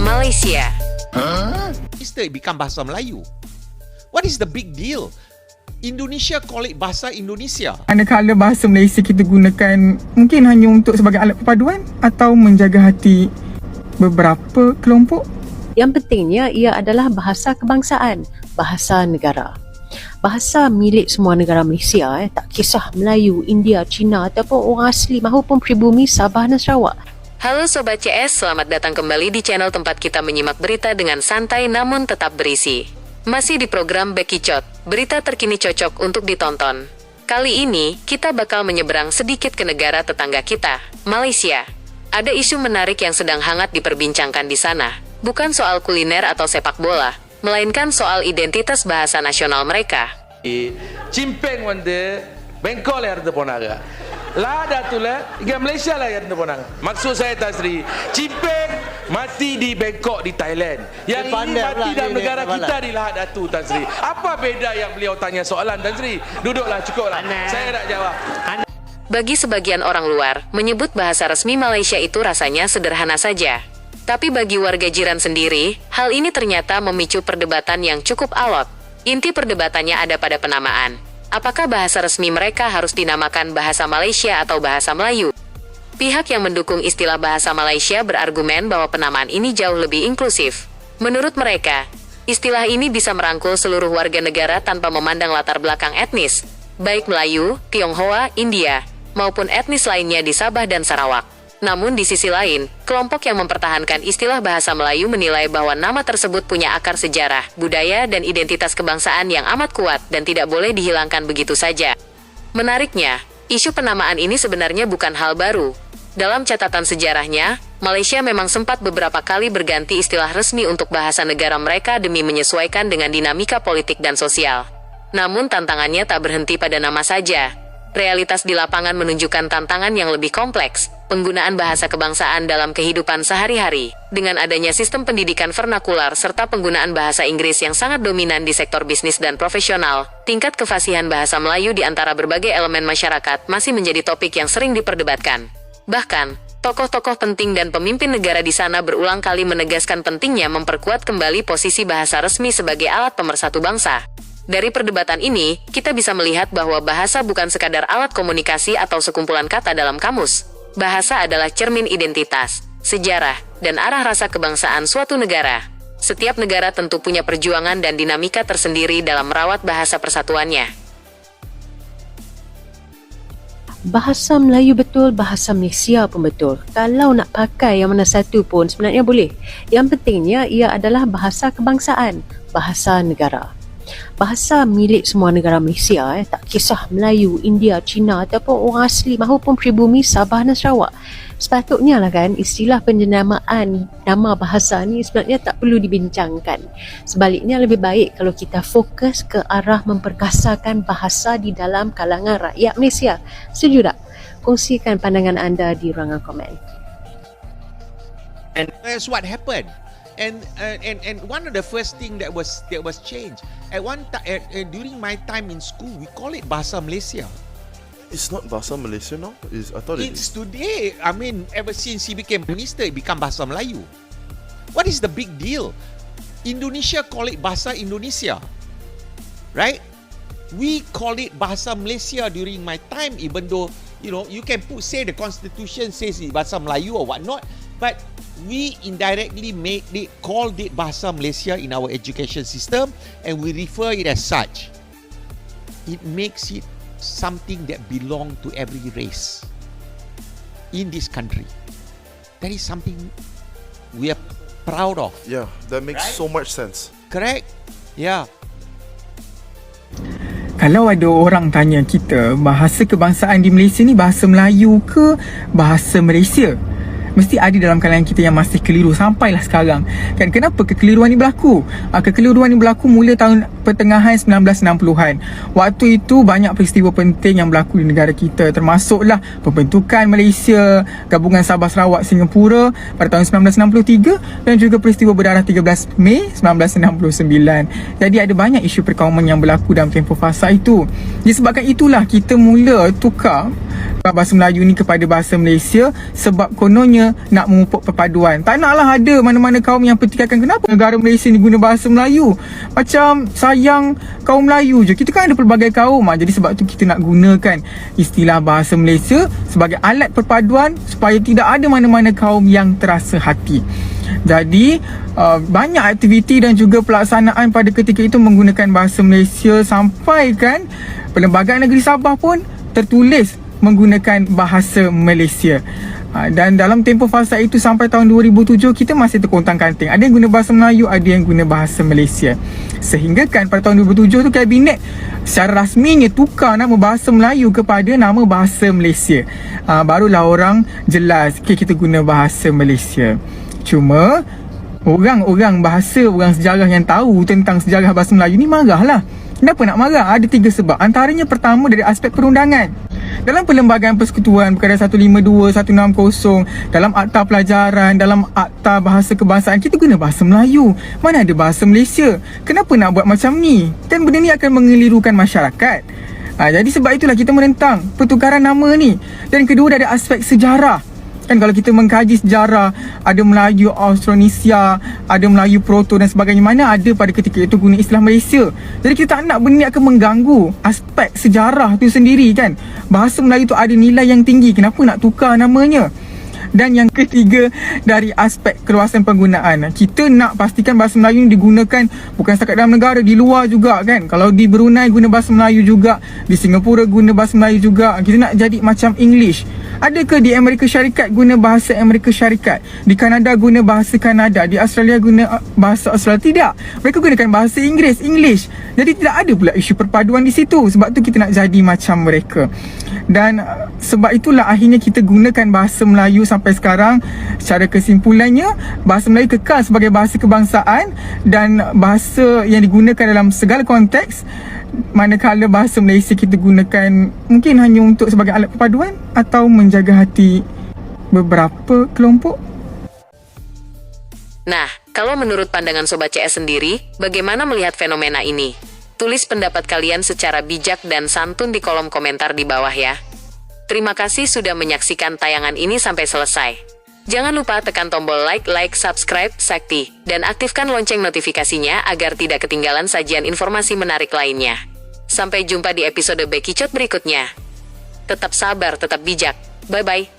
Malaysia. It become bahasa Melayu. What is the big deal? Indonesia call it bahasa Indonesia. Manakala bahasa Malaysia kita gunakan mungkin hanya untuk sebagai alat perpaduan atau menjaga hati beberapa kelompok. Yang pentingnya ia adalah bahasa kebangsaan, bahasa negara. Bahasa milik semua negara Malaysia, tak kisah Melayu, India, Cina ataupun orang asli maupun pribumi Sabah dan Sarawak. Halo Sobat CS, selamat datang kembali di channel tempat kita menyimak berita dengan santai namun tetap berisi. Masih di program Bekicot, berita terkini cocok untuk ditonton. Kali ini, kita bakal menyeberang sedikit ke negara tetangga kita, Malaysia. Ada isu menarik yang sedang hangat diperbincangkan di sana. Bukan soal kuliner atau sepak bola, melainkan soal identitas bahasa nasional mereka. Cimpeng wanda Bengkok lah yarda ponaga. Lah datulah iga Malaysia lah yarda ponaga. Maksud saya Tan Sri, Cimpeng mati di Bangkok di Thailand. Yang ini mati dalam negara kita di Lahad Datu Tan Sri. Apa beza yang beliau tanya soalan Tan Sri? Duduklah cukuplah. Saya nak jawab. Bagi sebagian orang luar, menyebut bahasa resmi Malaysia itu rasanya sederhana saja. Tapi bagi warga jiran sendiri, hal ini ternyata memicu perdebatan yang cukup alot. Inti perdebatannya ada pada penamaan. Apakah bahasa resmi mereka harus dinamakan bahasa Malaysia atau bahasa Melayu? Pihak yang mendukung istilah bahasa Malaysia berargumen bahwa penamaan ini jauh lebih inklusif. Menurut mereka, istilah ini bisa merangkul seluruh warga negara tanpa memandang latar belakang etnis, baik Melayu, Tionghoa, India, maupun etnis lainnya di Sabah dan Sarawak. Namun di sisi lain, kelompok yang mempertahankan istilah bahasa Melayu menilai bahwa nama tersebut punya akar sejarah, budaya, dan identitas kebangsaan yang amat kuat dan tidak boleh dihilangkan begitu saja. Menariknya, isu penamaan ini sebenarnya bukan hal baru. Dalam catatan sejarahnya, Malaysia memang sempat beberapa kali berganti istilah resmi untuk bahasa negara mereka demi menyesuaikan dengan dinamika politik dan sosial. Namun tantangannya tak berhenti pada nama saja. Realitas di lapangan menunjukkan tantangan yang lebih kompleks, penggunaan bahasa kebangsaan dalam kehidupan sehari-hari, dengan adanya sistem pendidikan vernakular serta penggunaan bahasa Inggris yang sangat dominan di sektor bisnis dan profesional, tingkat kefasihan bahasa Melayu di antara berbagai elemen masyarakat masih menjadi topik yang sering diperdebatkan. Bahkan, tokoh-tokoh penting dan pemimpin negara di sana berulang kali menegaskan pentingnya memperkuat kembali posisi bahasa resmi sebagai alat pemersatu bangsa. Dari perdebatan ini, kita bisa melihat bahwa bahasa bukan sekadar alat komunikasi atau sekumpulan kata dalam kamus. Bahasa adalah cermin identitas, sejarah, dan arah rasa kebangsaan suatu negara. Setiap negara tentu punya perjuangan dan dinamika tersendiri dalam merawat bahasa persatuannya. Bahasa Melayu betul, bahasa Malaysia pun betul. Kalau nak pakai yang mana satu pun sebenarnya boleh. Yang pentingnya ia adalah bahasa kebangsaan, bahasa negara. Bahasa milik semua negara Malaysia, tak kisah Melayu, India, Cina ataupun orang asli maupun pribumi Sabah dan Sarawak. Sepatutnya lah kan, istilah penjenamaan nama bahasa ni sebenarnya tak perlu dibincangkan. Sebaliknya lebih baik kalau kita fokus ke arah memperkasakan bahasa di dalam kalangan rakyat Malaysia. Setuju tak? Kongsikan pandangan anda di ruangan komen. And that's what happened. And one of the first thing that was changed at one time during my time in school, we call it bahasa Malaysia. It's not bahasa Malaysia now. I thought it's today. I mean, ever since he became minister, it become bahasa Melayu. What is the big deal? Indonesia call it bahasa Indonesia, right? We call it bahasa Malaysia during my time, even though you can say the constitution says it bahasa Melayu or whatnot, but we indirectly called it bahasa Malaysia in our education system, and we refer it as such. It makes it something that belong to every race in this country. That is something we are proud of. Yeah, that makes so much sense. Correct? Yeah. Kalau ada orang tanya kita, bahasa kebangsaan di Malaysia ni bahasa Melayu ke bahasa Malaysia? Mesti ada dalam kalangan kita yang masih keliru sampailah sekarang. Kan kenapa kekeliruan ni berlaku? Kekeliruan ni berlaku mula tahun pertengahan 1960-an. Waktu itu banyak peristiwa penting yang berlaku di negara kita, termasuklah pembentukan Malaysia, gabungan Sabah Sarawak Singapura pada tahun 1963 dan juga peristiwa berdarah 13 Mei 1969. Jadi ada banyak isu perkauman yang berlaku dalam tempoh fasa itu. Disebabkan itulah kita mula tukar bahasa Melayu ni kepada bahasa Malaysia, sebab kononnya nak memupuk perpaduan. Tak naklah ada mana-mana kaum yang pertikaikan kenapa negara Malaysia ni guna bahasa Melayu. Macam sayang kaum Melayu je. Kita kan ada pelbagai kaum. Jadi sebab tu kita nak gunakan istilah bahasa Malaysia sebagai alat perpaduan supaya tidak ada mana-mana kaum yang terasa hati. Jadi banyak aktiviti dan juga pelaksanaan pada ketika itu menggunakan bahasa Malaysia, sampai kan Perlembagaan Negeri Sabah pun tertulis menggunakan bahasa Malaysia. Dan dalam tempoh fasa itu sampai tahun 2007 kita masih terkontang-kanting. Ada yang guna bahasa Melayu, ada yang guna bahasa Malaysia. Sehingga kan pada tahun 2007 tu Kabinet secara rasminya tukar nama bahasa Melayu kepada nama bahasa Malaysia. Barulah orang jelas, okay, kita guna bahasa Malaysia. Cuma orang sejarah yang tahu tentang sejarah bahasa Melayu ni marahlah. Kenapa nak marah? Ada 3 sebab. Antaranya pertama dari aspek perundangan. Dalam Perlembagaan Persekutuan Perkara 152, 160, dalam Akta Pelajaran, dalam Akta Bahasa Kebangsaan, kita guna bahasa Melayu. Mana ada bahasa Malaysia? Kenapa nak buat macam ni? Kan benda ni akan mengelirukan masyarakat. Jadi sebab itulah kita menentang pertukaran nama ni. Dan kedua dari aspek sejarah. Kan kalau kita mengkaji sejarah, ada Melayu Austronesia, ada Melayu Proto dan sebagainya, mana ada pada ketika itu guna istilah Malaysia. Jadi kita tak nak benda ni akan mengganggu aspek sejarah tu sendiri kan. Bahasa Melayu tu ada nilai yang tinggi, kenapa nak tukar namanya? Dan yang ketiga dari aspek keluasan penggunaan. Kita nak pastikan bahasa Melayu ni digunakan bukan setakat dalam negara, di luar juga kan. Kalau di Brunei guna bahasa Melayu juga, di Singapura guna bahasa Melayu juga. Kita nak jadi macam English. Adakah di Amerika Syarikat guna bahasa Amerika Syarikat? Di Kanada guna bahasa Kanada? Di Australia guna bahasa Australia? Tidak. Mereka gunakan bahasa Inggeris, English. Jadi tidak ada pula isu perpaduan di situ. Sebab tu kita nak jadi macam mereka. Dan sebab itulah akhirnya kita gunakan bahasa Melayu sampai sekarang. Secara kesimpulannya, bahasa Melayu kekal sebagai bahasa kebangsaan dan bahasa yang digunakan dalam segala konteks. Manakala bahasa Malaysia kita gunakan mungkin hanya untuk sebagai alat perpaduan atau menjaga hati beberapa kelompok. Nah, kalau menurut pandangan Sobat CS sendiri, bagaimana melihat fenomena ini? Tulis pendapat kalian secara bijak dan santun di kolom komentar di bawah ya. Terima kasih sudah menyaksikan tayangan ini sampai selesai. Jangan lupa tekan tombol like, subscribe, sakti, dan aktifkan lonceng notifikasinya agar tidak ketinggalan sajian informasi menarik lainnya. Sampai jumpa di episode Bekicot berikutnya. Tetap sabar, tetap bijak. Bye-bye.